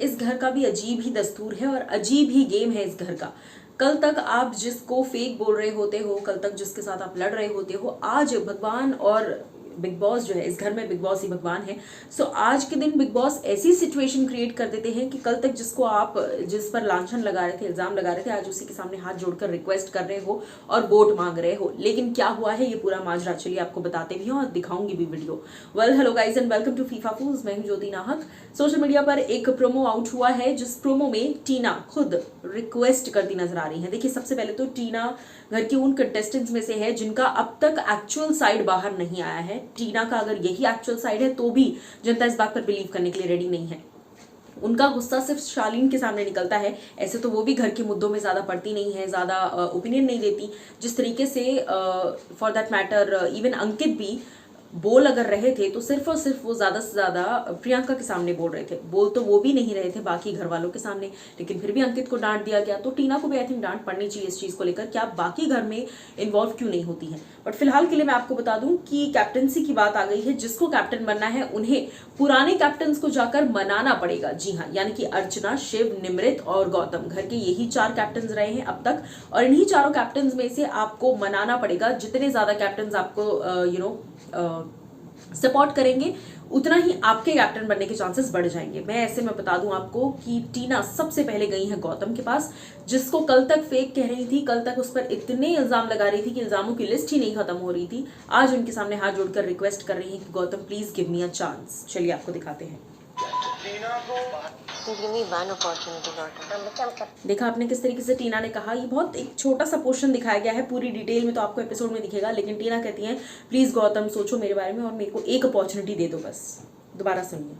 इस घर का भी अजीब ही दस्तूर है और अजीब ही गेम है इस घर का। कल तक आप जिसको फेक बोल रहे होते हो, कल तक जिसके साथ आप लड़ रहे होते हो, आज भगवान और बिग बॉस जो है, इस घर में बिग बॉस ही भगवान है। सो आज के दिन बिग बॉस ऐसी सिचुएशन क्रिएट कर देते हैं कि कल तक जिसको आप जिस पर लांछन लगा रहे थे, इल्जाम लगा रहे थे, आज उसी के सामने हाथ जोड़कर रिक्वेस्ट कर रहे हो और वोट मांग रहे हो। लेकिन क्या हुआ है ये पूरा माजरा चलिए आपको बताते भी हूँ और दिखाऊंगी भी video. Well hello guys and welcome to FIFA fools. मैं हूं ज्योति नाहक। सोशल मीडिया पर एक प्रोमो आउट हुआ है जिस प्रोमो में टीना खुद रिक्वेस्ट करती नजर आ रही है। देखिए, सबसे पहले तो टीना घर के उन कंटेस्टेंट्स में से है जिनका अब तक एक्चुअल साइड बाहर नहीं आया है। टीना का अगर यही एक्चुअल साइड है तो भी जनता इस बात पर बिलीव करने के लिए रेडी नहीं है। उनका गुस्सा सिर्फ शालीन के सामने निकलता है। ऐसे तो वो भी घर के मुद्दों में ज्यादा पड़ती नहीं है, ज्यादा ओपिनियन नहीं देती। जिस तरीके से फॉर दैट मैटर इवन अंकित भी बोल अगर रहे थे तो सिर्फ और सिर्फ वो ज्यादा से ज्यादा प्रियंका के सामने बोल रहे थे। बोल तो वो भी नहीं रहे थे बाकी घर वालों के सामने, लेकिन फिर भी अंकित को डांट दिया गया। तो टीना को भी आई थिंक डांट पड़नी चाहिए इस चीज को लेकर कि आप बाकी घर में इन्वॉल्व क्यों नहीं होती हैं। बट फिलहाल के लिए मैं आपको बता दूं कि कैप्टनसी की बात आ गई है। जिसको कैप्टन बनना है उन्हें पुराने कैप्टन को जाकर मनाना पड़ेगा। जी हाँ, यानी कि अर्चना, शिव, निमृत और गौतम, घर के यही 4 कैप्टन रहे हैं अब तक, और इन्हीं चारों कैप्टन में से आपको मनाना पड़ेगा। जितने ज्यादा कैप्टन आपको सपोर्ट करेंगे उतना ही आपके कैप्टन बनने के चांसेस बढ़ जाएंगे। मैं ऐसे में बता दूं आपको कि टीना सबसे पहले गई है गौतम के पास, जिसको कल तक फेक कह रही थी, कल तक उस पर इतने इल्जाम लगा रही थी कि इल्जामों की लिस्ट ही नहीं खत्म हो रही थी। आज उनके सामने हाथ जोड़कर रिक्वेस्ट कर रही है कि Gautam please give me a chance. चलिए आपको दिखाते हैं। देखा आपने किस तरीके से टीना ने कहा। ये बहुत एक छोटा सा पोर्शन दिखाया गया है, पूरी डिटेल में तो आपको एपिसोड में दिखेगा, लेकिन टीना कहती है प्लीज गौतम सोचो मेरे बारे में और मेरे को एक अपॉर्चुनिटी दे दो बस। दोबारा सुनिए।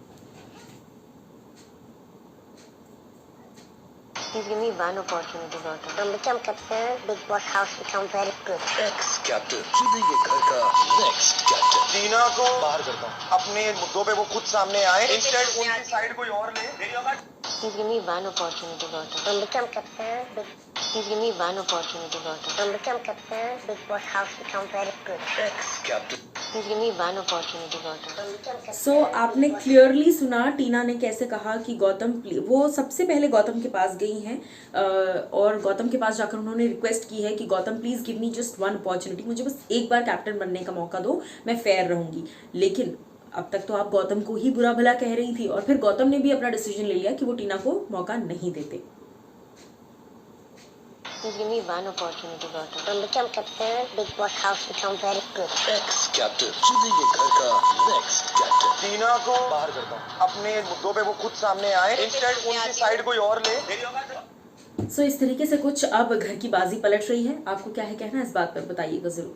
Please give me one opportunity, Gautam. From become captain, Big Boss house become very good. Ex-captain, चुने ये घर का next captain. टीना को बाहर करता हूँ। अपने मुद्दों पे वो खुद सामने आए, इंस्टेड उनकी साइड कोई और ले। Please give me one opportunity, Gautam. From become captain, Please give me one opportunity, Gautam. From become captain, Big Boss house become very good. Ex-captain. Please give me one opportunity, Gautam. From become captain. सो आपने clearly सुना टीना ने कैसे कहा कि गौतम, वो सबसे पहले गौतम के पास गई हैं और गौतम के पास जाकर उन्होंने रिक्वेस्ट की है कि Gautam please give me just one opportunity, मुझे बस एक बार कैप्टन बनने का मौका दो, मैं फेयर रहूंगी। लेकिन अब तक तो आप गौतम को ही बुरा भला कह रही थी और फिर गौतम ने भी अपना डिसीजन ले लिया कि वो टीना को मौका नहीं देते। Please give me one opportunity, Gautam. From become captain, Big Boss house become very good. Ex-captain, चुने ये घर का next captain. टीना को बाहर करता हूँ। अपने मुद्दों पे वो खुद सामने आए, इंस्टेड उनकी साइड कोई और ले। सो इस तरीके से कुछ अब घर की बाजी पलट रही है। आपको क्या है कहना इस बात पर बताइएगा जरूर।